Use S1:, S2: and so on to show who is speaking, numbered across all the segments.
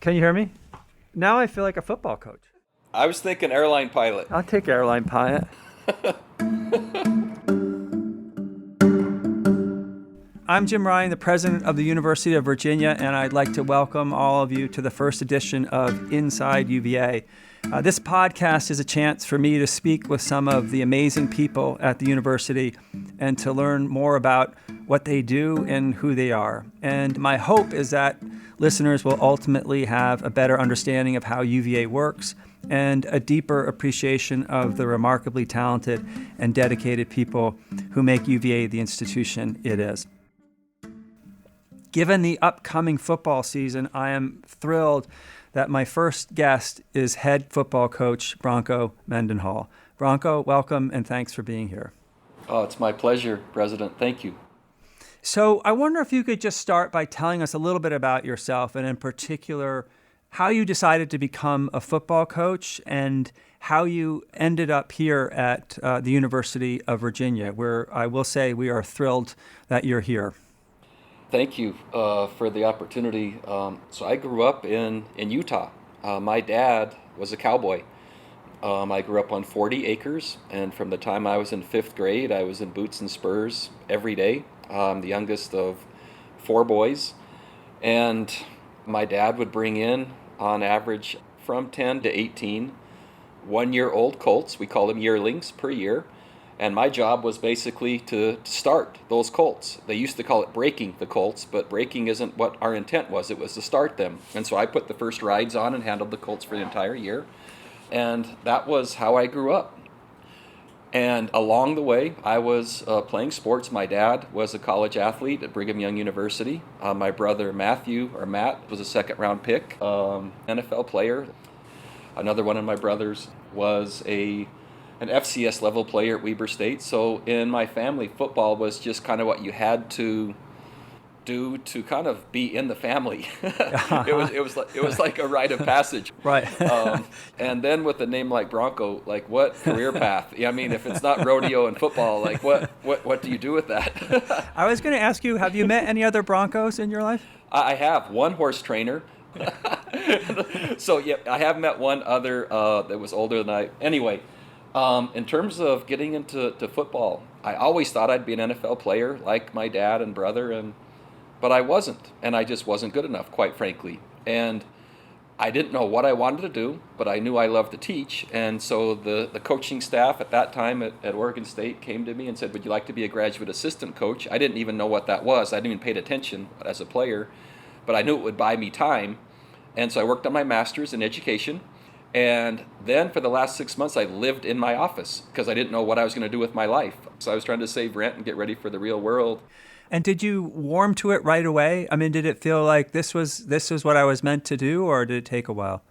S1: Can you hear me? Now I feel like a football coach.
S2: I was thinking airline pilot.
S1: I'll take airline pilot. I'm Jim Ryan, the president of the University of Virginia, and I'd like to welcome all of you to the first edition of Inside UVA. This podcast is a chance for me to speak with some of the amazing people at the university and to learn more about what they do and who they are. And my hope is that listeners will ultimately have a better understanding of how UVA works and a deeper appreciation of the remarkably talented and dedicated people who make UVA the institution it is. Given the upcoming football season, I am thrilled that my first guest is head football coach Bronco Mendenhall. Bronco, welcome and thanks for being here.
S2: Oh, it's my pleasure, President. Thank you.
S1: So I wonder if you could just start by telling us a little bit about yourself and in particular, how you decided to become a football coach and how you ended up here at the University of Virginia, where I will say we are thrilled that you're here.
S2: Thank you for the opportunity. So I grew up in Utah. My dad was a cowboy. I grew up on 40 acres, and from the time I was in fifth grade, I was in boots and spurs every day. I'm the youngest of four boys, and my dad would bring in, on average, from 10 to 18 one-year-old colts. We call them yearlings per year. And my job was basically to start those colts. They used to call it breaking the colts, but breaking isn't what our intent was. It was to start them. And so I put the first rides on and handled the colts for the entire year. And that was how I grew up. And along the way, I was playing sports. My dad was a college athlete at Brigham Young University. My brother Matt was a second-round pick, NFL player. Another one of my brothers was an FCS level player at Weber State. So in my family, football was just kind of what you had to do to kind of be in the family. It was like a rite of passage.
S1: Right.
S2: And then with a name like Bronco, like what career path? I mean, if it's not rodeo and football, like what do you do with that?
S1: I was going to ask you, have you met any other Broncos in your life?
S2: I have one horse trainer. So yeah, I have met one other that was older than I. Anyway. In terms of getting into football, I always thought I'd be an NFL player like my dad and brother, but I wasn't, and I just wasn't good enough, quite frankly. And I didn't know what I wanted to do, but I knew I loved to teach, and so the coaching staff at that time at Oregon State came to me and said, would you like to be a graduate assistant coach? I didn't even know what that was. I hadn't even paid attention as a player, but I knew it would buy me time, and so I worked on my master's in education. And then for the last 6 months, I lived in my office because I didn't know what I was going to do with my life. So I was trying to save rent and get ready for the real world.
S1: And did you warm to it right away? I mean, did it feel like this was what I was meant to do, or did it take a while?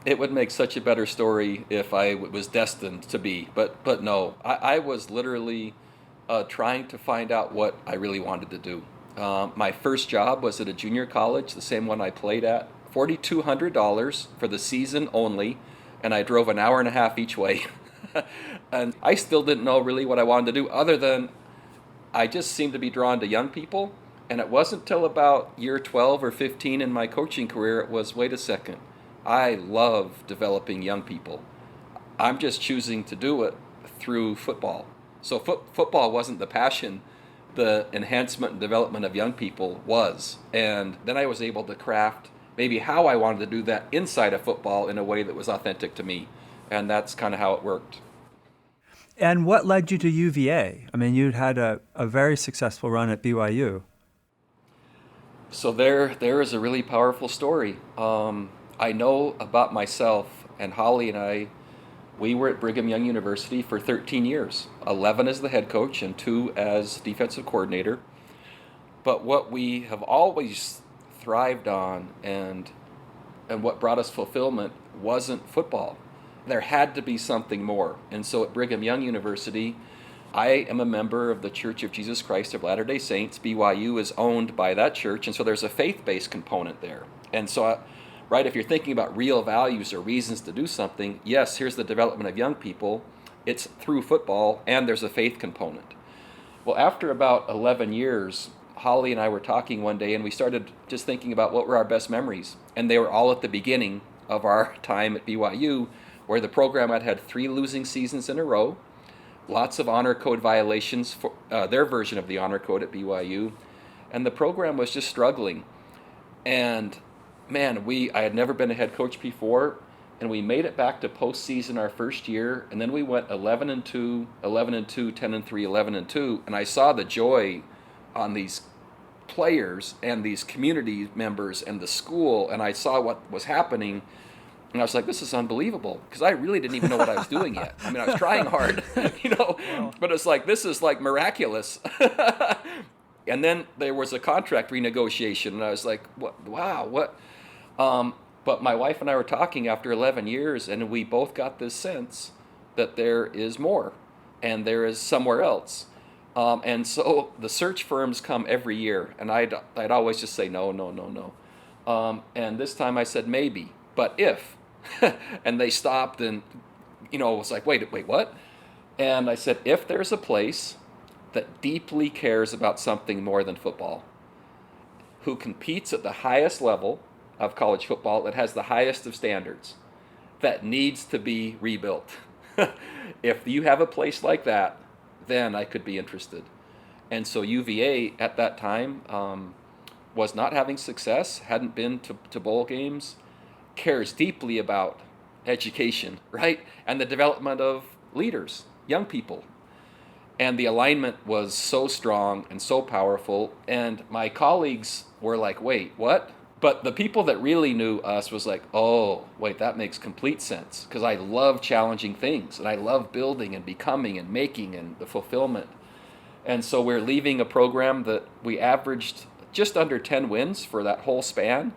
S2: It would make such a better story if I was destined to be, but no. I was literally trying to find out what I really wanted to do. My first job was at a junior college, the same one I played at. $4,200 for the season only, and I drove an hour and a half each way. And I still didn't know really what I wanted to do, other than I just seemed to be drawn to young people. And it wasn't till about year 12 or 15 in my coaching career, it was, wait a second, I love developing young people. I'm just choosing to do it through football. So football wasn't the passion. The enhancement and development of young people was. And then I was able to craft maybe how I wanted to do that inside of football in a way that was authentic to me. And that's kind of how it worked.
S1: And what led you to UVA? I mean, you'd had a very successful run at BYU.
S2: So there is a really powerful story. I know about myself, and Holly and I, we were at Brigham Young University for 13 years, 11 as the head coach and 2 as defensive coordinator. But what we have always thrived on and what brought us fulfillment wasn't football. There had to be something more. And so at Brigham Young University, I am a member of the Church of Jesus Christ of Latter-day Saints. BYU is owned by that church, and so there's a faith-based component there. And so, right, if you're thinking about real values or reasons to do something, yes, here's the development of young people. It's through football, and there's a faith component. Well, after about 11 years, Holly and I were talking one day, and we started just thinking about what were our best memories. And they were all at the beginning of our time at BYU, where the program had 3 losing seasons in a row, lots of honor code violations for their version of the honor code at BYU, and the program was just struggling. And man, I had never been a head coach before, and we made it back to postseason our first year, and then we went 11-2, 11-2, 10-3, 11-2, and I saw the joy on these players and these community members and the school, and I saw what was happening, and I was like, this is unbelievable, because I really didn't even know what I was doing yet. I mean, I was trying hard, but it's like, this is like miraculous. And then there was a contract renegotiation, and I was like, what? Wow, what? But my wife and I were talking after 11 years, and we both got this sense that there is more, and there is somewhere else. And so the search firms come every year, and I'd always just say no. And this time I said maybe, but if. And they stopped, and it was like, wait, what? And I said, if there's a place that deeply cares about something more than football, who competes at the highest level of college football, that has the highest of standards, that needs to be rebuilt. If you have a place like that, then I could be interested. And so UVA at that time was not having success, hadn't been to bowl games, cares deeply about education, right? And the development of leaders, young people. And the alignment was so strong and so powerful. And my colleagues were like, wait, what? But the people that really knew us was like, oh, wait, that makes complete sense. Because I love challenging things, and I love building and becoming and making and the fulfillment. And so we're leaving a program that we averaged just under 10 wins for that whole span.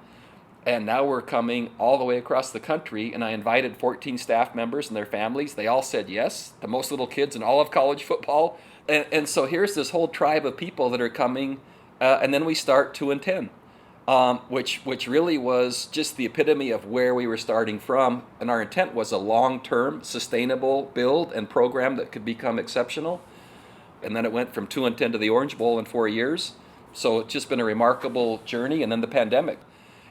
S2: And now we're coming all the way across the country, and I invited 14 staff members and their families. They all said yes, the most little kids in all of college football. And so here's this whole tribe of people that are coming, and then we start 2-10, which really was just the epitome of where we were starting from. And our intent was a long-term, sustainable build and program that could become exceptional. And then it went from 2-10 to the Orange Bowl in 4 years. So it's just been a remarkable journey, and then the pandemic.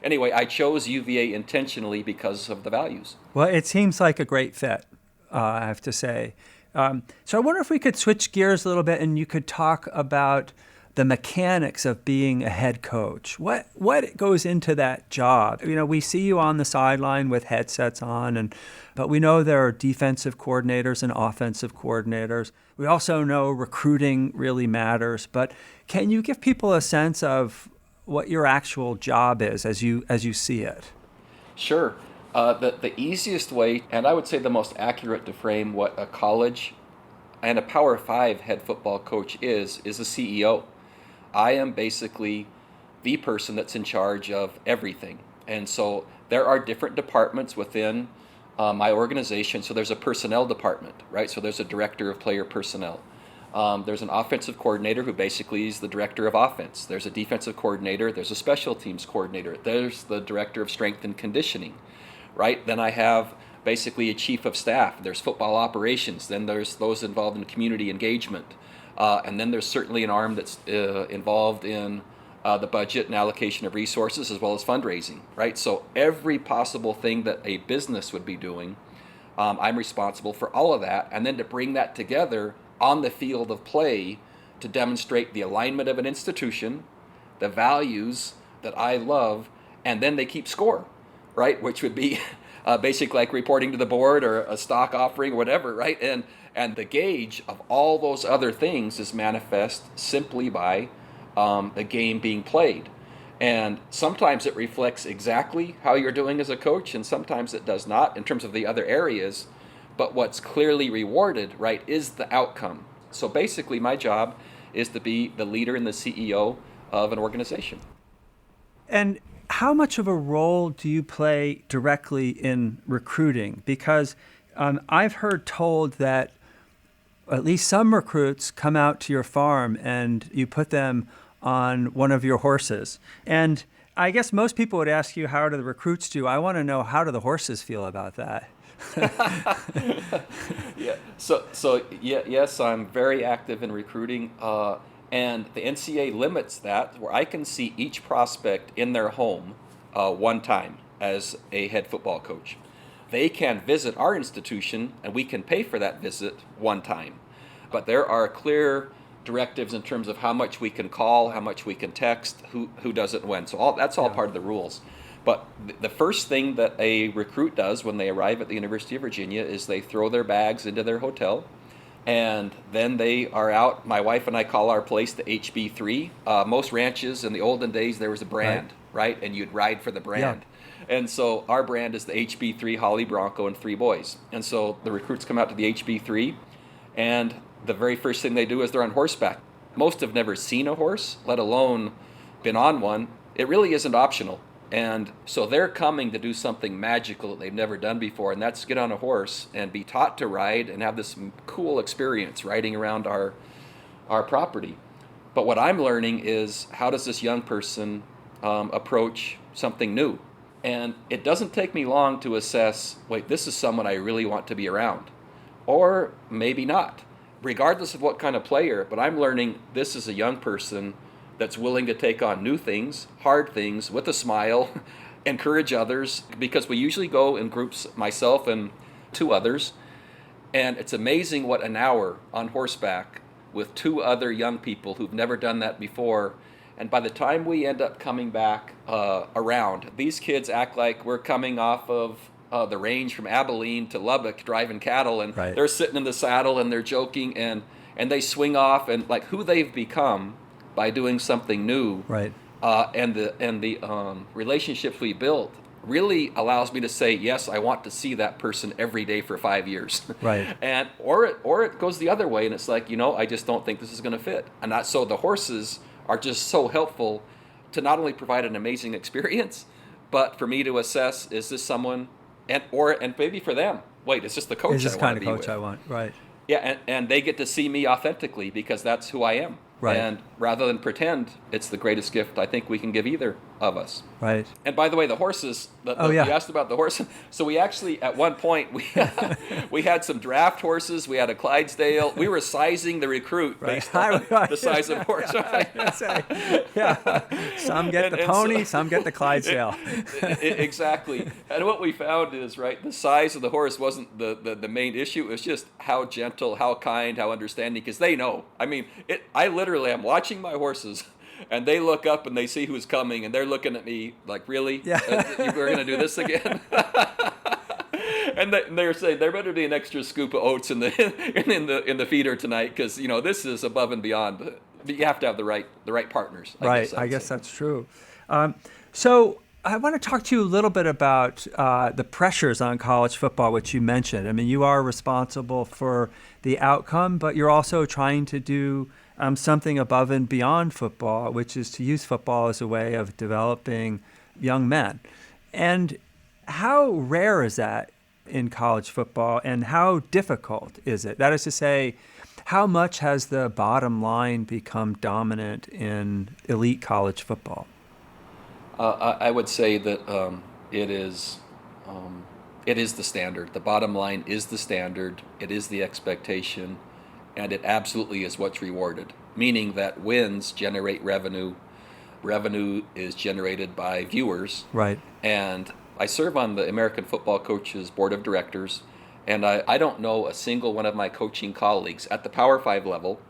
S2: Anyway, I chose UVA intentionally because of the values.
S1: Well, it seems like a great fit, I have to say. So I wonder if we could switch gears a little bit, and you could talk about the mechanics of being a head coach. What goes into that job? We see you on the sideline with headsets on, but we know there are defensive coordinators and offensive coordinators. We also know recruiting really matters. But can you give people a sense of what your actual job is as you see it?
S2: Sure. The easiest way, and I would say the most accurate to frame what a college and a Power 5 head football coach is a CEO. I am basically the person that's in charge of everything. And so there are different departments within my organization. So there's a personnel department, right? So there's a director of player personnel. There's an offensive coordinator who basically is the director of offense. There's a defensive coordinator. There's a special teams coordinator. There's the director of strength and conditioning, right? Then I have basically a chief of staff. There's football operations. Then there's those involved in community engagement. And then there's certainly an arm that's involved in the budget and allocation of resources, as well as fundraising, right? So every possible thing that a business would be doing, I'm responsible for all of that. And then to bring that together on the field of play to demonstrate the alignment of an institution, the values that I love, and then they keep score, right? Which would be basically like reporting to the board or a stock offering or whatever, right? And the gauge of all those other things is manifest simply by the game being played. And sometimes it reflects exactly how you're doing as a coach, and sometimes it does not in terms of the other areas. But what's clearly rewarded, right, is the outcome. So basically my job is to be the leader and the CEO of an organization.
S1: And how much of a role do you play directly in recruiting? Because I've heard told that at least some recruits come out to your farm and you put them on one of your horses. And I guess most people would ask you, how do the recruits do? I want to know, how do the horses feel about that?
S2: Yeah. So yes, I'm very active in recruiting. And the NCAA limits that where I can see each prospect in their home one time as a head football coach. They can visit our institution, and we can pay for that visit one time. But there are clear directives in terms of how much we can call, how much we can text, who does it when. So that's all part of the rules. But the first thing that a recruit does when they arrive at the University of Virginia is they throw their bags into their hotel, and then they are out. My wife and I call our place the HB3. Most ranches in the olden days, there was a brand, right? And you'd ride for the brand. Yeah. And so our brand is the HB3 Holly Bronco and 3 boys. And so the recruits come out to the HB3, and the very first thing they do is they're on horseback. Most have never seen a horse, let alone been on one. It really isn't optional. And so they're coming to do something magical that they've never done before, and that's get on a horse and be taught to ride and have this cool experience riding around our property. But what I'm learning is, how does this young person approach something new? And it doesn't take me long to assess, wait, this is someone I really want to be around. Or maybe not, regardless of what kind of player. But I'm learning this is a young person that's willing to take on new things, hard things, with a smile, encourage others, because we usually go in groups, myself and 2 others, and it's amazing what an hour on horseback with 2 other young people who've never done that before, and by the time we end up coming back around, these kids act like we're coming off of the range from Abilene to Lubbock driving cattle, and they're sitting in the saddle and they're joking, and they swing off, and like who they've become by doing something new, and the relationships we built really allows me to say, yes, I want to see that person every day for 5 years, and or it goes the other way, and it's like, I just don't think this is going to fit, and so the horses are just so helpful to not only provide an amazing experience, but for me to assess, is this someone, and maybe for them, wait, is this the coach I want to be with? Is this kind of coach I want, Yeah, and they get to see me authentically because that's who I am. And rather than pretend, it's the greatest gift I think we can give either of us. And by the way, the horses, you asked about the horses. So we actually, at one point, we had some draft horses. We had a Clydesdale. We were sizing the recruit based on the size of horse.
S1: Some get the pony, some get the Clydesdale.
S2: Exactly. And what we found is, the size of the horse wasn't the main issue. It was just how gentle, how kind, how understanding, because they know. I mean, I literally am watching my horses, and they look up and they see who's coming, and they're looking at me like, really? We're going to do this again? And they're saying there better be an extra scoop of oats in the feeder tonight, because this is above and beyond. But you have to have the right partners.
S1: I guess that's true. So I want to talk to you a little bit about the pressures on college football, which you mentioned. I mean, you are responsible for the outcome, but you're also trying to do something above and beyond football, which is to use football as a way of developing young men. And how rare is that in college football, and how difficult is it? That is to say, how much has the bottom line become dominant in elite college football?
S2: I would say that it is the standard. The bottom line is the standard. It is the expectation, and it absolutely is what's rewarded, meaning that wins generate revenue. Revenue is generated by viewers. And I serve on the American Football Coaches Board of Directors, and I don't know a single one of my coaching colleagues at the Power 5 level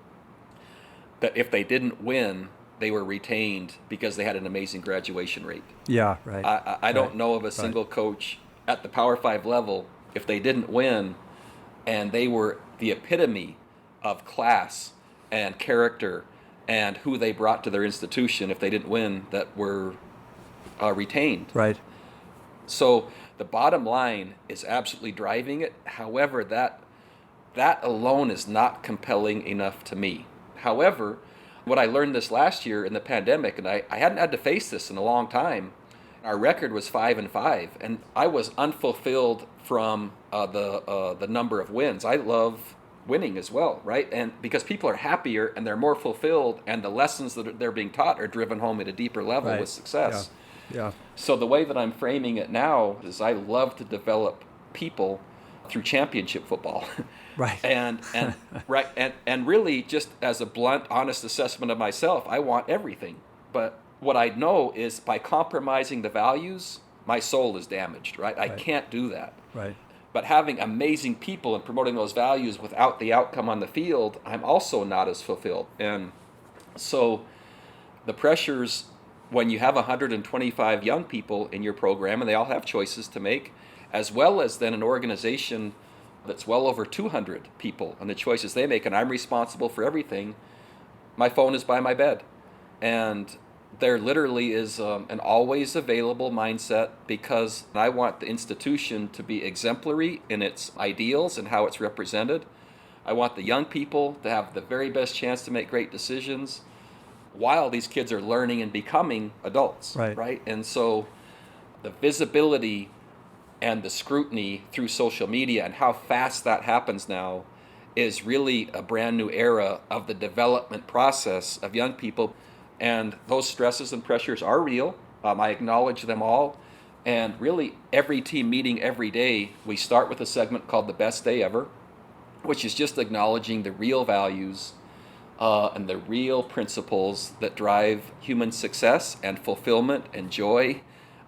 S2: that if they didn't win, they were retained because they had an amazing graduation rate. I don't know of a single coach at the Power 5 level, if they didn't win, and they were the epitome of class and character and who they brought to their institution, if they didn't win, that were retained. So the bottom line is absolutely driving it. However, that alone is not compelling enough to me. However, what I learned this last year in the pandemic, and I hadn't had to face this in a long time, our record was 5-5, and I was unfulfilled from the number of wins. I love winning as well, and because people are happier and they're more fulfilled, and the lessons that they're being taught are driven home at a deeper level with success. So the way that I'm framing it now is I love to develop people through championship football.
S1: Right.
S2: and really, just as a blunt, honest assessment of myself, I want everything. But what I know is by compromising the values, my soul is damaged, right? I can't do that.
S1: Right.
S2: But having amazing people and promoting those values without the outcome on the field, I'm also not as fulfilled. And so the pressures, when you have 125 young people in your program and they all have choices to make, as well as then an organization that's well over 200 people and the choices they make, and I'm responsible for everything, my phone is by my bed. And there literally is an always available mindset, because I want the institution to be exemplary in its ideals and how it's represented. I want the young people to have the very best chance to make great decisions while these kids are learning and becoming adults, right? And so the visibility and the scrutiny through social media and how fast that happens now is really a brand new era of the development process of young people. And those stresses and pressures are real. I acknowledge them all. And really, every team meeting every day, we start with a segment called The Best Day Ever, which is just acknowledging the real values and the real principles that drive human success and fulfillment and joy.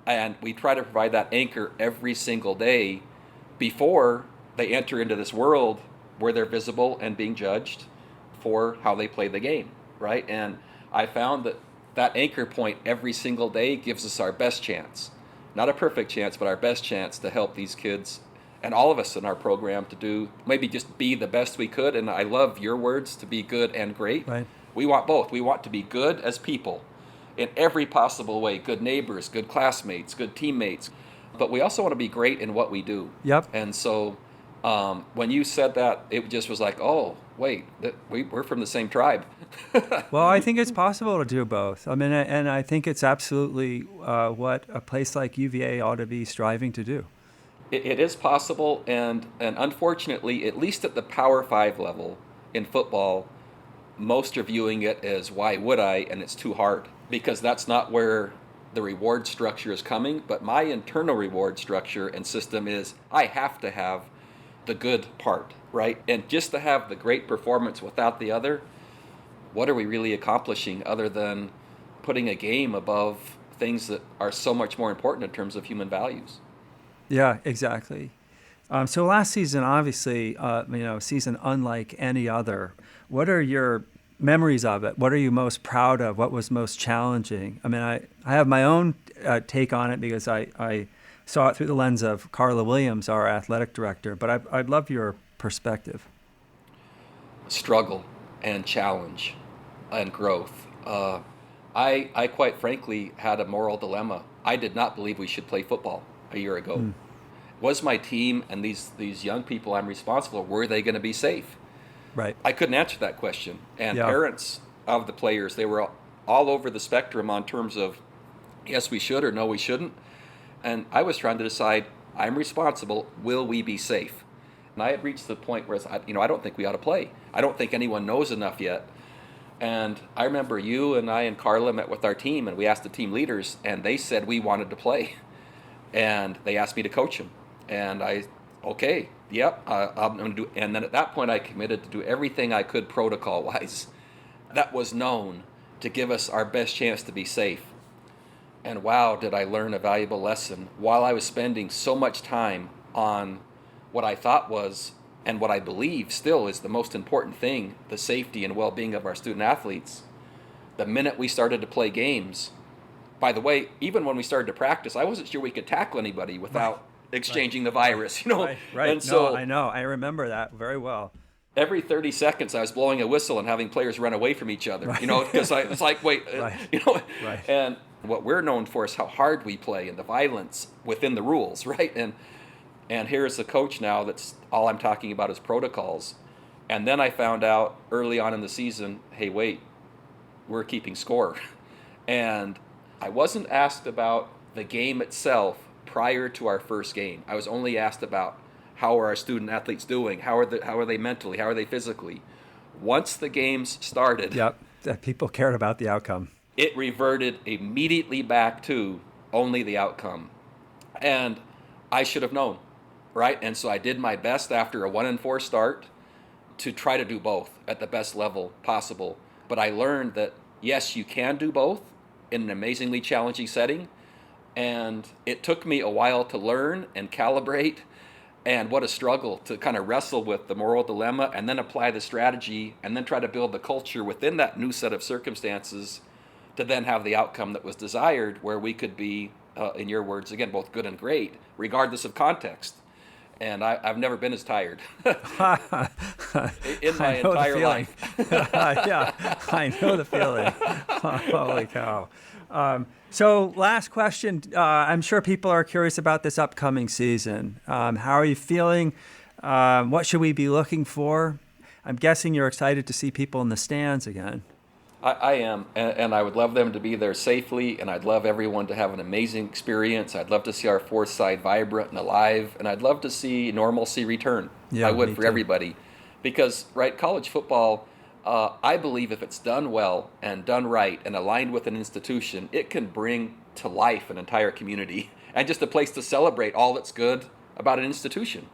S2: And we try to provide that anchor every single day before they enter into this world where they're visible and being judged for how they play the game, right? And I found that that anchor point every single day gives us our best chance. Not a perfect chance, but our best chance to help these kids and all of us in our program to do, maybe just be the best we could. And I love your words, to be good and great.
S1: Right.
S2: We want both. We want to be good as people in every possible way. Good neighbors, good classmates, good teammates. But we also want to be great in what we do.
S1: Yep.
S2: And so when you said that, it just was like, oh, wait, we're from the same tribe.
S1: Well, I think it's possible to do both. I mean, and I think it's absolutely what a place like UVA ought to be striving to do.
S2: It is possible, and unfortunately, at least at the Power 5 level in football, most are viewing it as, why would I, and it's too hard, because that's not where the reward structure is coming. But my internal reward structure and system is, I have to have the good part, right? And just to have the great performance without the other, what are we really accomplishing other than putting a game above things that are so much more important in terms of human values?
S1: Yeah, exactly. So last season, obviously, season unlike any other. What are your memories of it? What are you most proud of? What was most challenging? I mean, I have my own take on it because I saw it through the lens of Carla Williams, our athletic director, but I'd love your perspective.
S2: Struggle and challenge and growth. I quite frankly had a moral dilemma. I did not believe we should play football a year ago. Was my team and these young people I'm responsible for, were they going to be safe?
S1: Right.
S2: I couldn't answer that question. And parents of the players, they were all over the spectrum on terms of, yes, we should, or no, we shouldn't. And I was trying to decide, I'm responsible, will we be safe? And I had reached the point where I don't think we ought to play. I don't think anyone knows enough yet. And I remember you and I and Carla met with our team, and we asked the team leaders, and they said we wanted to play. And they asked me to coach them. And I'm going to do. And then at that point, I committed to do everything I could protocol-wise that was known to give us our best chance to be safe. And wow, did I learn a valuable lesson while I was spending so much time on what I thought was, and what I believe still is the most important thing, the safety and well-being of our student athletes. The minute we started to play games, by the way, even when we started to practice, I wasn't sure we could tackle anybody without exchanging the virus,
S1: Right.
S2: And so
S1: I know. I remember that very well.
S2: Every 30 seconds, I was blowing a whistle and having players run away from each other, because it's like, wait,
S1: Right.
S2: And what we're known for is how hard we play and the violence within the rules, right? And here's a coach now that's all I'm talking about is protocols. And then I found out early on in the season, hey, wait, we're keeping score. And I wasn't asked about the game itself prior to our first game. I was only asked about how are our student athletes doing, how are they mentally, how are they physically. Once the games started,
S1: that people cared about the outcome.
S2: It reverted immediately back to only the outcome. And I should have known. right? And so I did my best after a 1-4 start to try to do both at the best level possible. But I learned that, yes, you can do both in an amazingly challenging setting. And it took me a while to learn and calibrate, and what a struggle to kind of wrestle with the moral dilemma and then apply the strategy and then try to build the culture within that new set of circumstances to then have the outcome that was desired, where we could be, in your words, again, both good and great, regardless of context. And I've never been as tired in my entire life.
S1: Yeah, I know the feeling. Holy cow. So last question, I'm sure people are curious about this upcoming season. How are you feeling? What should we be looking for? I'm guessing you're excited to see people in the stands again.
S2: I am, and I would love them to be there safely, and I'd love everyone to have an amazing experience. I'd love to see our fourth side vibrant and alive, and I'd love to see normalcy return.
S1: Yeah,
S2: I would for
S1: too.
S2: Everybody. Because, right, college football, I believe if it's done well and done right and aligned with an institution, it can bring to life an entire community and just a place to celebrate all that's good about an institution.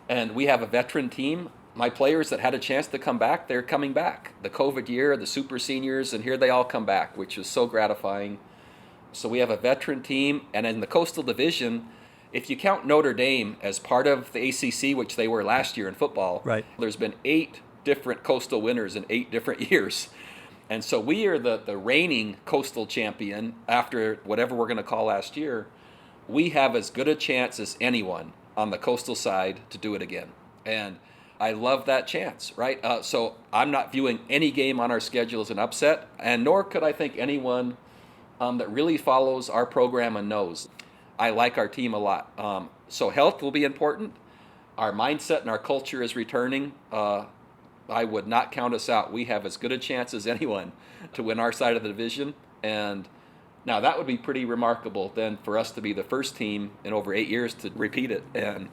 S2: And we have a veteran team. My players that had a chance to come back, they're coming back. The COVID year, the super seniors, and here they all come back, which is so gratifying. So we have a veteran team, and in the Coastal Division, if you count Notre Dame as part of the ACC, which they were last year in football,
S1: right,
S2: there's been 8 different Coastal winners in 8 different years. And so we are the reigning Coastal champion after whatever we're going to call last year. We have as good a chance as anyone on the Coastal side to do it again. And I love that chance, right? So I'm not viewing any game on our schedule as an upset, and nor could I think anyone that really follows our program and knows. I like our team a lot. So health will be important. Our mindset and our culture is returning. I would not count us out. We have as good a chance as anyone to win our side of the division. And now that would be pretty remarkable then for us to be the first team in over 8 years to repeat it. And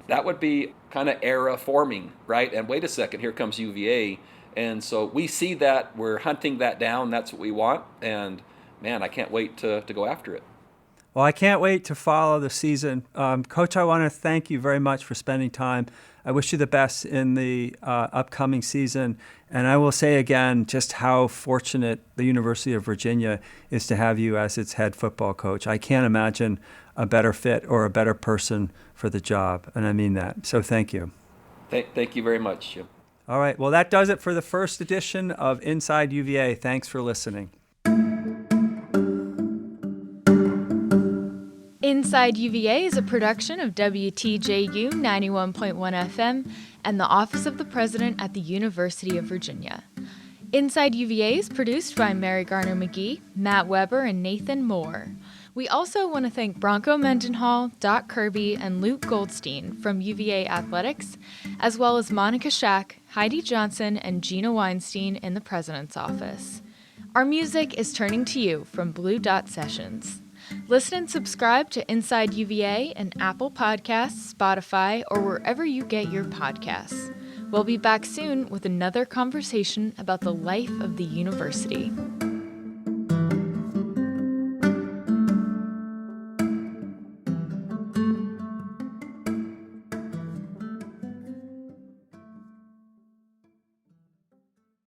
S2: that would be kind of era forming, right? And wait a second, here comes UVA. And so we see that, we're hunting that down, that's what we want. And man, I can't wait to go after it.
S1: Well, I can't wait to follow the season. Coach, I want to thank you very much for spending time. I wish you the best in the upcoming season. And I will say again just how fortunate the University of Virginia is to have you as its head football coach. I can't imagine a better fit or a better person for the job. And I mean that. So thank you.
S2: Thank you very much, Jim.
S1: All right. Well, that does it for the first edition of Inside UVA. Thanks for listening.
S3: Inside UVA is a production of WTJU 91.1 FM and the Office of the President at the University of Virginia. Inside UVA is produced by Mary Garner McGee, Matt Weber, and Nathan Moore. We also want to thank Bronco Mendenhall, Doc Kirby, and Luke Goldstein from UVA Athletics, as well as Monica Schack, Heidi Johnson, and Gina Weinstein in the President's Office. Our music is Turning to You from Blue Dot Sessions. Listen and subscribe to Inside UVA and Apple Podcasts, Spotify, or wherever you get your podcasts. We'll be back soon with another conversation about the life of the university.